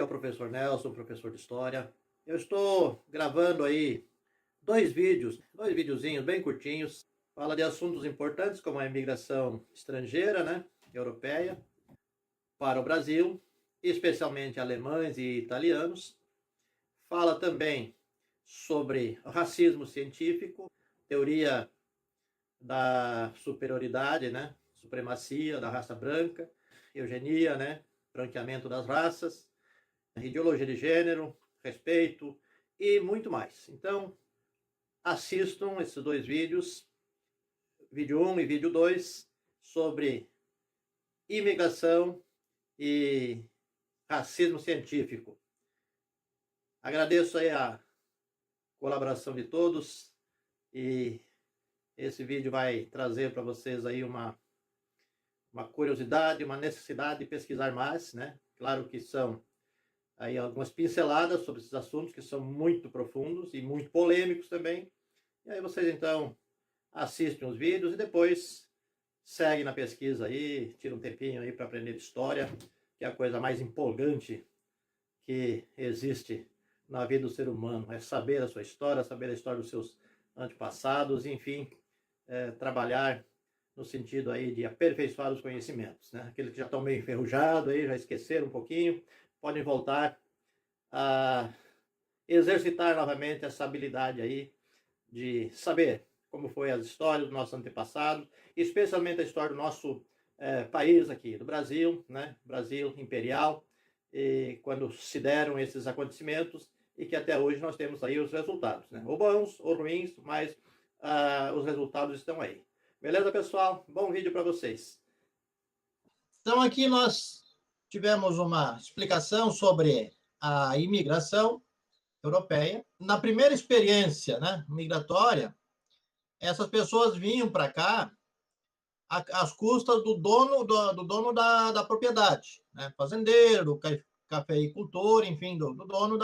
é o professor Nelson, professor de História. Eu estou gravando aí dois videozinhos bem curtinhos. Fala de assuntos importantes como a imigração estrangeira, né, europeia, para o Brasil, especialmente alemães e italianos. Fala também sobre racismo científico, teoria da superioridade, né, supremacia da raça branca, eugenia, né, branqueamento das raças, ideologia de gênero, respeito e muito mais. Então, assistam esses dois vídeos, vídeo 1 e vídeo 2, sobre imigração e racismo científico. Agradeço aí a colaboração de todos e esse vídeo vai trazer para vocês aí uma curiosidade, uma necessidade de pesquisar mais, né? Claro que são aí algumas pinceladas sobre esses assuntos que são muito profundos e muito polêmicos também. E aí vocês então assistem os vídeos e depois seguem na pesquisa aí, tira um tempinho aí para aprender de história, que é a coisa mais empolgante que existe na vida do ser humano, é saber a sua história, saber a história dos seus antepassados, enfim, trabalhar no sentido aí de aperfeiçoar os conhecimentos, né? Aqueles que já estão meio enferrujados aí, já esqueceram um pouquinho, podem voltar a exercitar novamente essa habilidade aí de saber como foi as histórias dos nossos antepassados, especialmente a história do nosso país aqui, do Brasil, né? Brasil imperial, e quando se deram esses acontecimentos e que até hoje nós temos aí os resultados, né? Ou bons ou ruins, mas os resultados estão aí. Beleza, pessoal? Bom vídeo para vocês. Então, aqui nós tivemos uma explicação sobre a imigração europeia. Na primeira experiência, né, migratória, essas pessoas vinham para cá às custas do dono da propriedade, né, fazendeiro, cafeicultor, enfim, do dono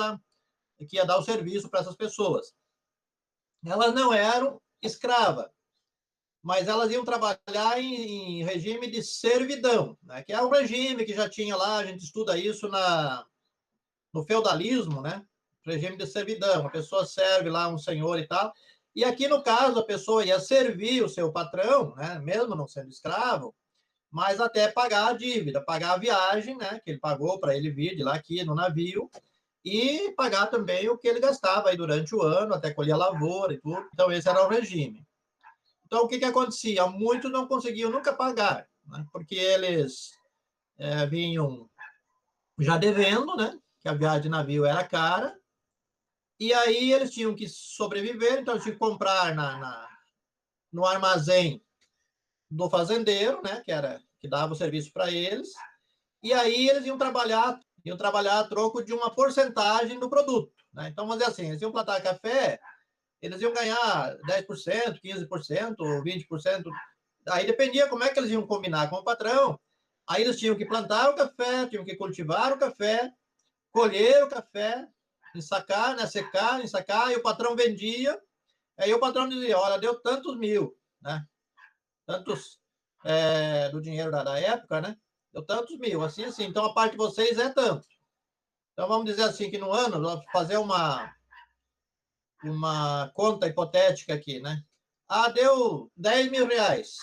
que ia dar o serviço para essas pessoas. Elas não eram escravas, mas elas iam trabalhar em regime de servidão, né? Que é um regime que já tinha lá, a gente estuda isso no feudalismo, né? Regime de servidão, a pessoa serve lá um senhor e tal, e aqui no caso a pessoa ia servir o seu patrão, né? Mesmo não sendo escravo, mas até pagar a dívida, pagar a viagem, né? Que ele pagou para ele vir de lá aqui no navio, e pagar também o que ele gastava aí durante o ano, até colher a lavoura e tudo. Então esse era o regime. Então, o que acontecia? Muitos não conseguiam nunca pagar, né? Porque eles vinham já devendo, né? Que a viagem de navio era cara, e aí eles tinham que sobreviver, então eles tinham que comprar no armazém do fazendeiro, né? Que dava o serviço para eles, e aí eles iam trabalhar a troco de uma porcentagem do produto, né? Então, vamos dizer assim, eles iam plantar café, eles iam ganhar 10%, 15%, 20%. Aí dependia como é que eles iam combinar com o patrão. Aí eles tinham que plantar o café, tinham que cultivar o café, colher o café, ensacar, né, secar, ensacar, e o patrão vendia. Aí o patrão dizia, olha, deu tantos mil, né? Tantos do dinheiro da época, né? Deu tantos mil, assim. Então a parte de vocês é tanto. Então vamos dizer assim que no ano, vamos fazer uma conta hipotética aqui, né? Deu 10 mil reais.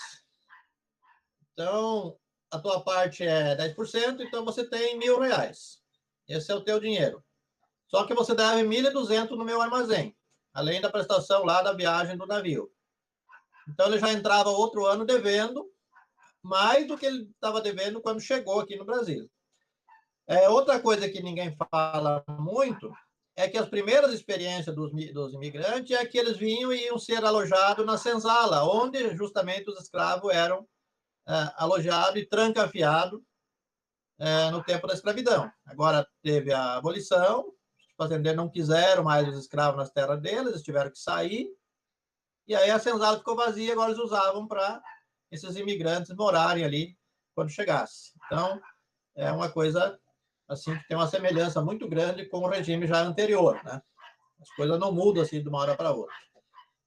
Então, a tua parte é 10%, então você tem 1.000 reais. Esse é o teu dinheiro. Só que você deve 1.200 no meu armazém, além da prestação lá da viagem do navio. Então, ele já entrava outro ano devendo mais do que ele estava devendo quando chegou aqui no Brasil. Outra coisa que ninguém fala muito é que as primeiras experiências dos imigrantes é que eles vinham e iam ser alojados na senzala, onde justamente os escravos eram alojados e trancafiados no tempo da escravidão. Agora teve a abolição, os fazendeiros não quiseram mais os escravos nas terras deles, eles tiveram que sair, e aí a senzala ficou vazia, agora eles usavam para esses imigrantes morarem ali quando chegasse. Então, é uma coisa assim que tem uma semelhança muito grande com o regime já anterior, né? As coisas não mudam assim de uma hora para outra.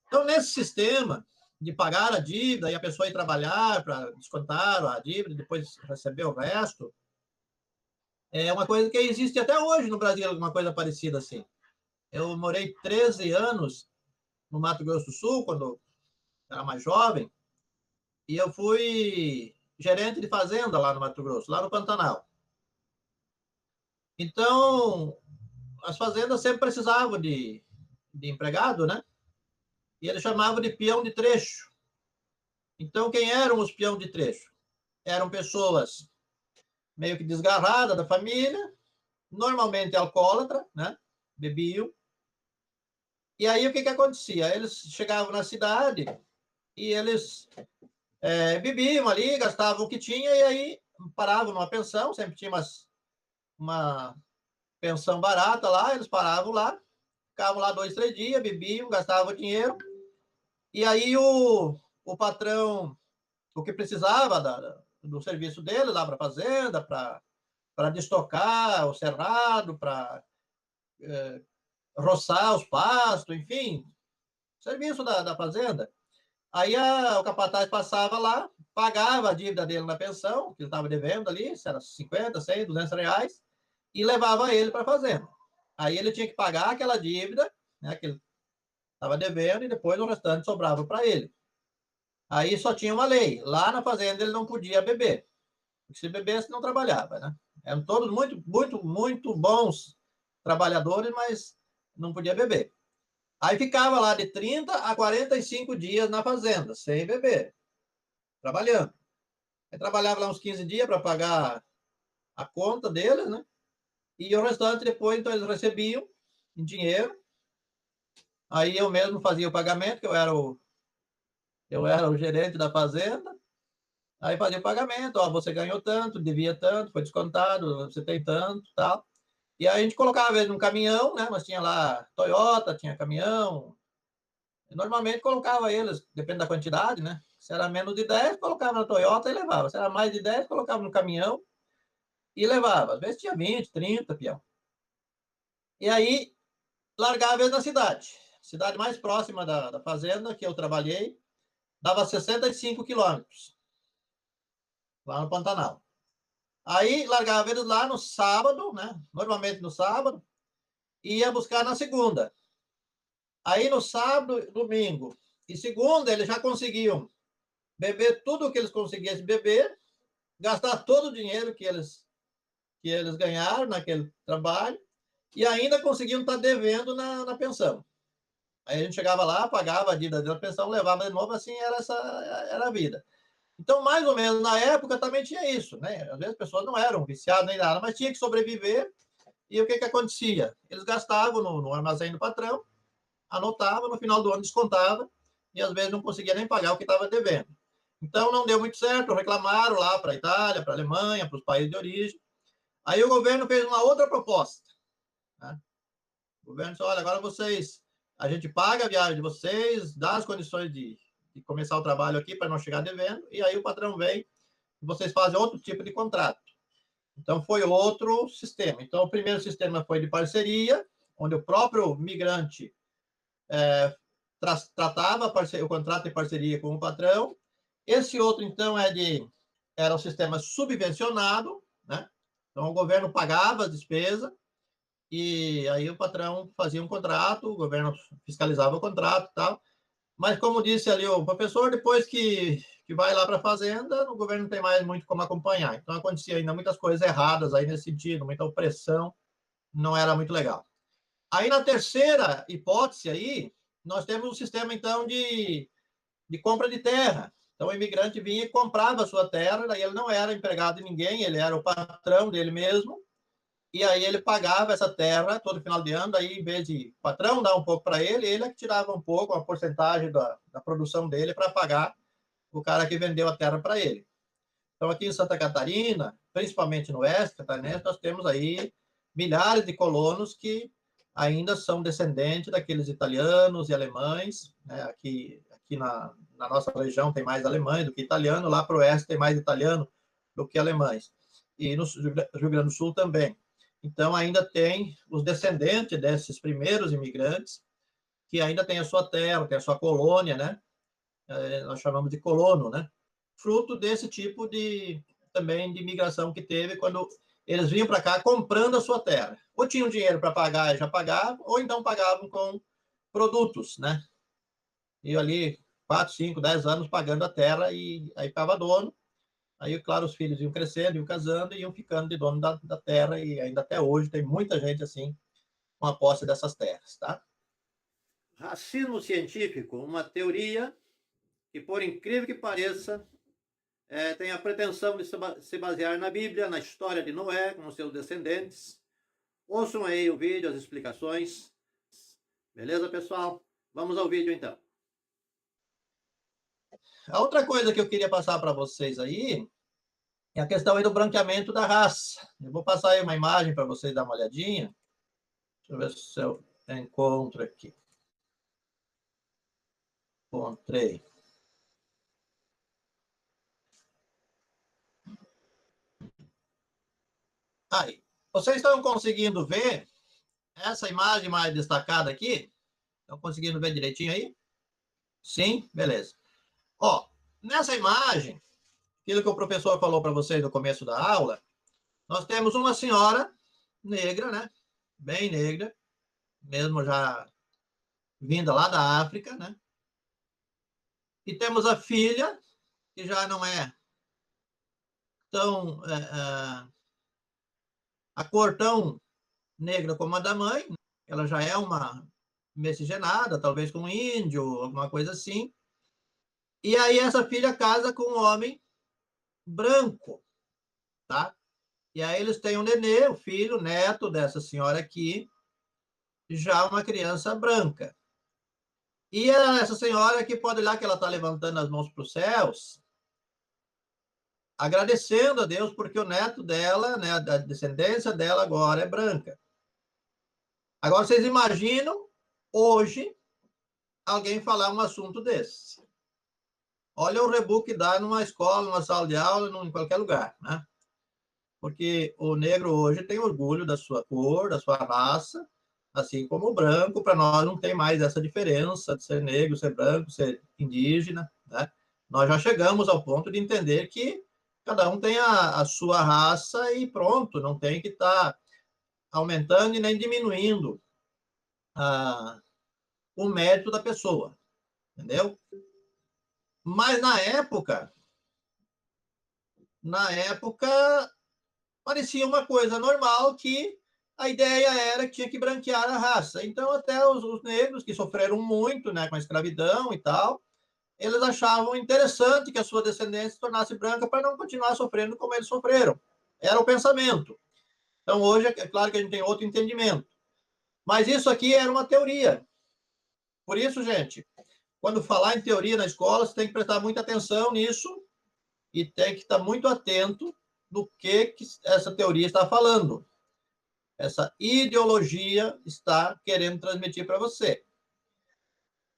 Então, nesse sistema de pagar a dívida e a pessoa ir trabalhar para descontar a dívida e depois receber o resto, É uma coisa que existe até hoje no Brasil, uma coisa parecida assim. Eu morei 13 anos no Mato Grosso do Sul, quando era mais jovem, e eu fui gerente de fazenda lá no Mato Grosso, lá no Pantanal. Então, as fazendas sempre precisavam de empregado, né? E eles chamavam de peão de trecho. Então, quem eram os peão de trecho? Eram pessoas meio que desgarradas da família, normalmente alcoólatra, né? Bebiam. E aí, o que acontecia? Eles chegavam na cidade e eles bebiam ali, gastavam o que tinha, e aí paravam numa pensão, sempre tinha uma pensão barata lá, eles paravam lá, ficavam lá 2, 3 dias, bebiam, gastavam dinheiro, e aí o patrão, o que precisava do serviço dele lá para a fazenda, para destocar o cerrado, para roçar os pastos, enfim, serviço da fazenda. Aí o capataz passava lá, pagava a dívida dele na pensão, que ele estava devendo ali, se era 50, 100, 200 reais, e levava ele para a fazenda. Aí ele tinha que pagar aquela dívida, né, que ele estava devendo, e depois o restante sobrava para ele. Aí só tinha uma lei, lá na fazenda ele não podia beber, porque se bebesse não trabalhava, né? Eram todos muito, muito, muito bons trabalhadores, mas não podia beber. Aí ficava lá de 30 a 45 dias na fazenda, sem beber, trabalhando. Aí trabalhava lá uns 15 dias para pagar a conta deles, né? E o restante depois, então, eles recebiam em dinheiro. Aí eu mesmo fazia o pagamento, que eu era o gerente da fazenda. Aí fazia o pagamento, ó, você ganhou tanto, devia tanto, foi descontado, você tem tanto, tal. E aí a gente colocava eles num caminhão, né? Mas tinha lá Toyota, tinha caminhão. E normalmente colocava eles, depende da quantidade, né? Se era menos de 10, colocava na Toyota e levava. Se era mais de 10, colocava no caminhão e levava. Às vezes tinha 20, 30, peão. E aí largava eles na cidade. Cidade mais próxima da fazenda que eu trabalhei, dava 65 quilômetros, lá no Pantanal. Aí largava eles lá no sábado, né? Normalmente no sábado, e ia buscar na segunda. Aí no sábado, domingo e segunda, eles já conseguiam beber tudo o que eles conseguissem beber, gastar todo o dinheiro que eles ganharam naquele trabalho, e ainda conseguiam estar devendo na pensão. Aí a gente chegava lá, pagava a dívida da pensão, levava de novo, assim era a vida. Então, mais ou menos na época também tinha isso, né? Às vezes as pessoas não eram viciadas nem nada, mas tinha que sobreviver. E o que acontecia? Eles gastavam no armazém do patrão, anotavam, no final do ano descontava, e às vezes não conseguia nem pagar o que estava devendo. Então não deu muito certo, reclamaram lá para a Itália, para a Alemanha, para os países de origem. Aí o governo fez uma outra proposta, né? O governo disse: olha, agora a gente paga a viagem de vocês, dá as condições de começar o trabalho aqui para não chegar devendo, e aí o patrão vem e vocês fazem outro tipo de contrato. Então foi outro sistema. Então o primeiro sistema foi de parceria, onde o próprio migrante tratava o contrato de parceria com o patrão. Esse outro, então, era um sistema subvencionado, né? Então o governo pagava as despesas, e aí o patrão fazia um contrato, o governo fiscalizava o contrato e tal. Mas, como disse ali o professor, depois que vai lá para a fazenda, o governo não tem mais muito como acompanhar. Então, acontecia ainda muitas coisas erradas aí nesse sentido, muita opressão, não era muito legal. Aí, na terceira hipótese aí, nós temos um sistema, então, de compra de terra. Então, o imigrante vinha e comprava a sua terra, daí ele não era empregado de ninguém, ele era o patrão dele mesmo, e aí ele pagava essa terra todo final de ano, aí em vez de o patrão dar um pouco para ele, ele é que tirava um pouco, uma porcentagem da produção dele para pagar o cara que vendeu a terra para ele. Então, aqui em Santa Catarina, principalmente no oeste catarinense, nós temos aí milhares de colonos que ainda são descendentes daqueles italianos e alemães, né? Aqui na nossa região tem mais alemães do que italiano, lá para o oeste tem mais italiano do que alemães. E no Rio Grande do Sul também. Então, ainda tem os descendentes desses primeiros imigrantes, que ainda têm a sua terra, tem a sua colônia, né? Nós chamamos de colono, né? Fruto desse tipo também de imigração que teve quando eles vinham para cá comprando a sua terra. Ou tinham dinheiro para pagar e já pagavam, ou então pagavam com produtos, né? E ali 4, 5, 10 anos pagando a terra e aí ficava dono. Aí, claro, os filhos iam crescendo, iam casando e iam ficando de dono da terra e ainda até hoje tem muita gente assim com a posse dessas terras, tá? Racismo científico, uma teoria que, por incrível que pareça, tem a pretensão de se basear na Bíblia, na história de Noé, com os seus descendentes. Ouçam aí o vídeo, as explicações. Beleza, pessoal? Vamos ao vídeo, então. A outra coisa que eu queria passar para vocês aí é a questão aí do branqueamento da raça. Eu vou passar aí uma imagem para vocês dar uma olhadinha. Deixa eu ver se eu encontro aqui. Encontrei. Aí, vocês estão conseguindo ver essa imagem mais destacada aqui? Estão conseguindo ver direitinho aí? Sim? Beleza. Ó, nessa imagem, aquilo que o professor falou para vocês no começo da aula, nós temos uma senhora negra, né? Bem negra, mesmo já vinda lá da África, né? E temos a filha, que já não é tão a cor tão negra como a da mãe, ela já é uma miscigenada, talvez com um índio, alguma coisa assim. E aí essa filha casa com um homem branco, tá? E aí eles têm um nenê, o filho, o neto dessa senhora aqui, já uma criança branca. E essa senhora aqui pode olhar que ela está levantando as mãos para os céus, agradecendo a Deus porque o neto dela, né, a descendência dela agora é branca. Agora vocês imaginam hoje alguém falar um assunto desse. Olha o rebu que dá numa escola, numa sala de aula, em qualquer lugar, né? Porque o negro hoje tem orgulho da sua cor, da sua raça, assim como o branco. Para nós não tem mais essa diferença de ser negro, ser branco, ser indígena, né? Nós já chegamos ao ponto de entender que cada um tem a sua raça e pronto, não tem que estar aumentando e nem diminuindo o mérito da pessoa, entendeu? Mas na época parecia uma coisa normal que a ideia era que tinha que branquear a raça. Então, até os negros que sofreram muito, né, com a escravidão e tal, eles achavam interessante que a sua descendência se tornasse branca para não continuar sofrendo como eles sofreram. Era o pensamento. Então, hoje, é claro que a gente tem outro entendimento. Mas isso aqui era uma teoria. Por isso, gente, quando falar em teoria na escola, você tem que prestar muita atenção nisso e tem que estar muito atento no que essa teoria está falando. Essa ideologia está querendo transmitir para você.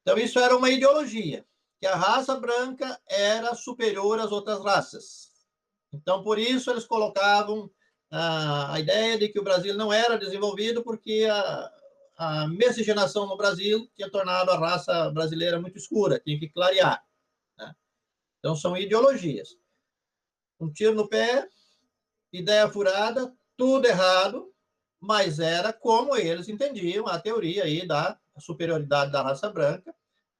Então, isso era uma ideologia, que a raça branca era superior às outras raças. Então, por isso, eles colocavam a ideia de que o Brasil não era desenvolvido porque a miscigenação no Brasil tinha tornado a raça brasileira muito escura, tinha que clarear, né? Então, são ideologias. Um tiro no pé, ideia furada, tudo errado, mas era como eles entendiam a teoria aí da superioridade da raça branca.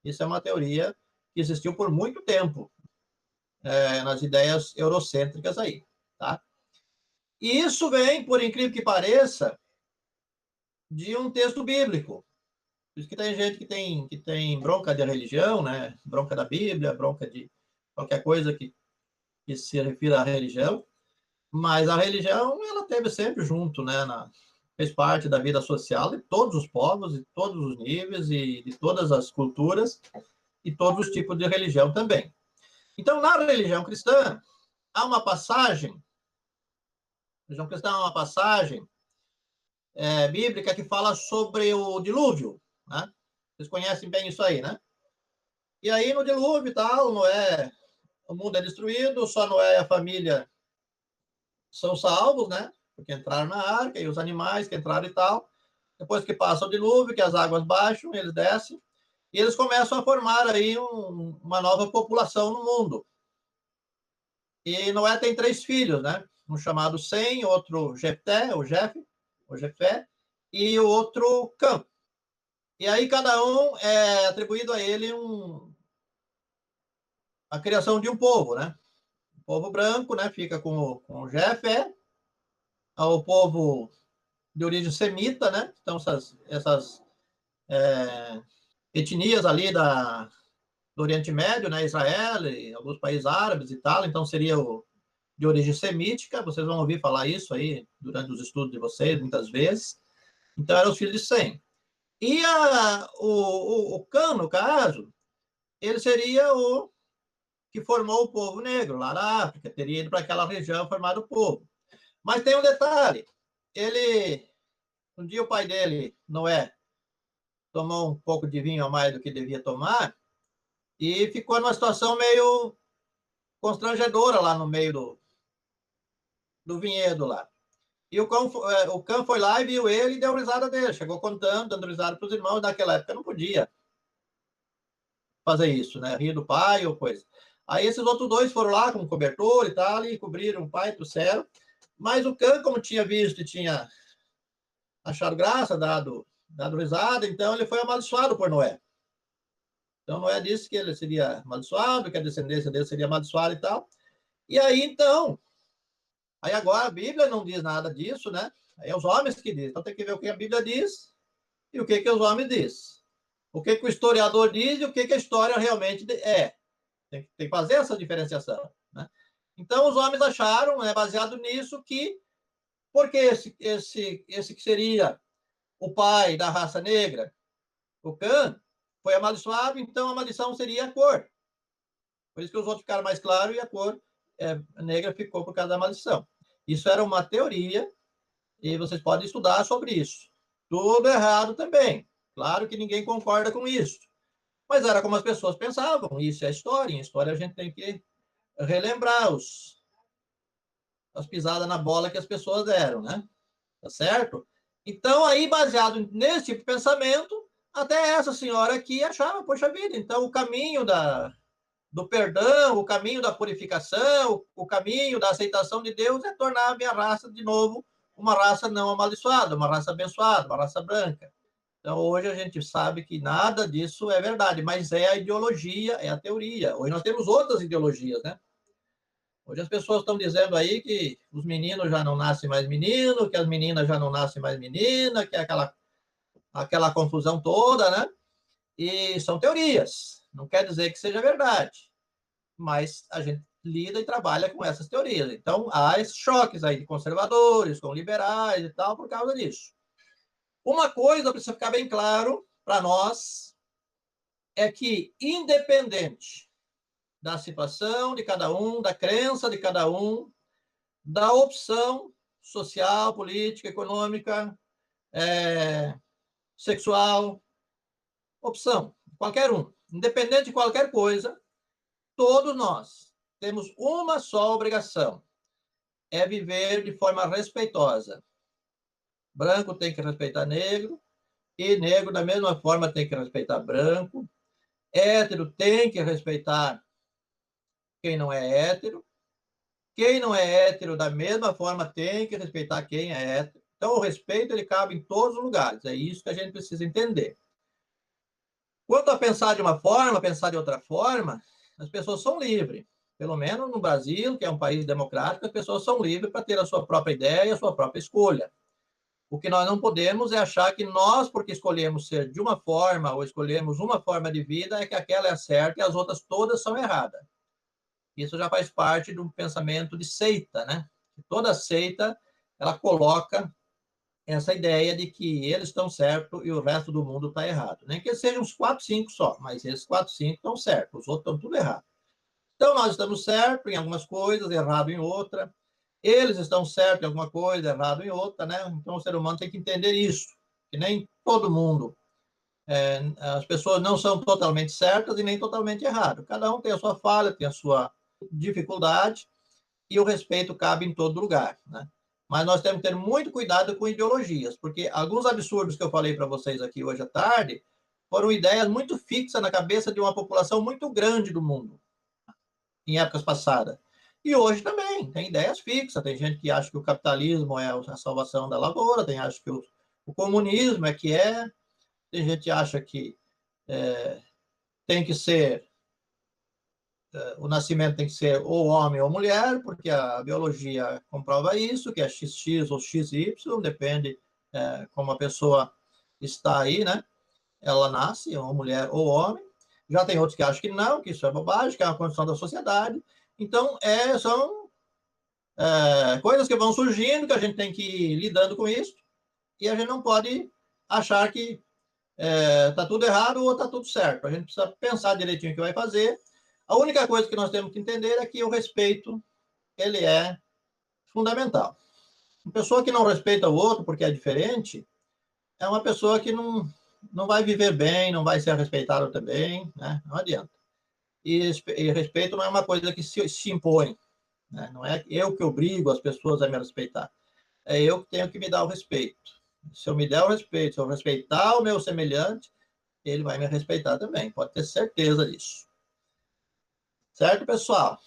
Isso é uma teoria que existiu por muito tempo nas ideias eurocêntricas aí, tá? E isso vem, por incrível que pareça, de um texto bíblico. Por isso que tem gente que tem bronca de religião, né? Bronca da Bíblia, bronca de qualquer coisa que se refira à religião. Mas a religião, ela teve sempre junto, né? Fez parte da vida social de todos os povos, de todos os níveis e de todas as culturas e todos os tipos de religião também. Então, na religião cristã, há uma passagem, religião cristã é uma passagem bíblica que fala sobre o dilúvio, né? Vocês conhecem bem isso aí, né? E aí, no dilúvio e tal, Noé, o mundo é destruído, só Noé e a família são salvos, né? Porque entraram na arca e os animais que entraram e tal. Depois que passa o dilúvio, que as águas baixam, eles descem e eles começam a formar aí uma nova população no mundo. E Noé tem 3 filhos, né? um chamado Sem, outro Jefté, ou Jefé, e o outro Cã. E aí cada um é atribuído a ele a criação de um povo, né? O povo branco, né, fica com o Jefé, o povo de origem semita, né? Então essas etnias ali do Oriente Médio, né, Israel e alguns países árabes e tal, então seria de origem semítica, vocês vão ouvir falar isso aí durante os estudos de vocês, muitas vezes. Então, eram os filhos de Sem. E o Cã, no caso, ele seria o que formou o povo negro lá na África, teria ido para aquela região formado o povo. Mas tem um detalhe, um dia o pai dele, Noé, tomou um pouco de vinho a mais do que devia tomar e ficou numa situação meio constrangedora lá no meio do vinhedo lá. E o Cã foi lá e viu ele e deu risada dele. Chegou contando, dando risada para os irmãos. Naquela época não podia fazer isso, né? Rir do pai ou coisa. Aí esses outros dois foram lá com cobertor e tal, e cobriram o pai, trouxeram. Mas o Cã, como tinha visto e tinha achado graça, dado risada, então ele foi amaldiçoado por Noé. Então Noé disse que ele seria amaldiçoado, que a descendência dele seria amaldiçoada e tal. E aí, então, aí agora a Bíblia não diz nada disso, né? Aí é os homens que dizem. Então tem que ver o que a Bíblia diz e o que os homens dizem. O que o historiador diz e o que a história realmente é. Tem que fazer essa diferenciação, né? Então os homens acharam, né, baseado nisso, que porque esse que seria o pai da raça negra, o Cã, foi amaldiçoado, então a maldição seria a cor. Por isso que os outros ficaram mais claros e a cor negra ficou por causa da maldição. Isso era uma teoria e vocês podem estudar sobre isso. Tudo errado também. Claro que ninguém concorda com isso. Mas era como as pessoas pensavam. Isso é história. Em história a gente tem que relembrar as pisadas na bola que as pessoas deram, né? Tá certo? Então, aí, baseado nesse tipo de pensamento, até essa senhora aqui achava, poxa vida, então o caminho do perdão, o caminho da purificação, o caminho da aceitação de Deus é tornar a minha raça, de novo, uma raça não amaldiçoada, uma raça abençoada, uma raça branca. Então, hoje a gente sabe que nada disso é verdade, mas é a ideologia, é a teoria. Hoje nós temos outras ideologias, né? Hoje as pessoas estão dizendo aí que os meninos já não nascem mais meninos, que as meninas já não nascem mais meninas, que é aquela confusão toda, né? E são teorias. Não quer dizer que seja verdade, mas a gente lida e trabalha com essas teorias. Então, há esses choques aí de conservadores com liberais e tal por causa disso. Uma coisa precisa ficar bem claro para nós é que, independente da situação de cada um, da crença de cada um, da opção social, política, econômica, sexual, opção, qualquer um, independente de qualquer coisa, todos nós temos uma só obrigação, é viver de forma respeitosa. Branco tem que respeitar negro, e negro, da mesma forma, tem que respeitar branco. Hétero tem que respeitar quem não é hétero. Quem não é hétero, da mesma forma, tem que respeitar quem é hétero. Então, o respeito, ele cabe em todos os lugares. É isso que a gente precisa entender. Quanto a pensar de uma forma, pensar de outra forma, as pessoas são livres. Pelo menos no Brasil, que é um país democrático, as pessoas são livres para ter a sua própria ideia, a sua própria escolha. O que nós não podemos é achar que nós, porque escolhemos ser de uma forma ou escolhemos uma forma de vida, é que aquela é a certa e as outras todas são erradas. Isso já faz parte de um pensamento de seita, né? Toda seita, ela coloca essa ideia de que eles estão certos e o resto do mundo está errado. Nem que sejam uns 4, 5 só, mas esses 4, 5 estão certos, os outros estão tudo errado. Então, nós estamos certos em algumas coisas, errado em outra. Eles estão certos em alguma coisa, errado em outra, né? Então, o ser humano tem que entender isso, que nem todo mundo, as pessoas não são totalmente certas e nem totalmente erradas. Cada um tem a sua falha, tem a sua dificuldade, e o respeito cabe em todo lugar, né? Mas nós temos que ter muito cuidado com ideologias, porque alguns absurdos que eu falei para vocês aqui hoje à tarde foram ideias muito fixas na cabeça de uma população muito grande do mundo, em épocas passadas. E hoje também tem ideias fixas. Tem gente que acha que o capitalismo é a salvação da lavoura, tem gente que acha que o comunismo é que é, tem gente que acha que tem que ser o nascimento tem que ser ou homem ou mulher, porque a biologia comprova isso, que é XX ou XY, depende como a pessoa está aí, né? Ela nasce, ou mulher ou homem. Já tem outros que acham que não, que isso é bobagem, que é uma condição da sociedade. Então, são coisas que vão surgindo, que a gente tem que ir lidando com isso, e a gente não pode achar que está tudo errado ou está tudo certo. A gente precisa pensar direitinho o que vai fazer. A única coisa que nós temos que entender é que o respeito ele é fundamental. Uma pessoa que não respeita o outro porque é diferente é uma pessoa que não vai viver bem, não vai ser respeitada também, né? Não adianta. E respeito não é uma coisa que se impõe, né? Não é eu que obrigo as pessoas a me respeitar. É eu que tenho que me dar o respeito. Se eu me der o respeito, se eu respeitar o meu semelhante, ele vai me respeitar também. Pode ter certeza disso. Certo, pessoal?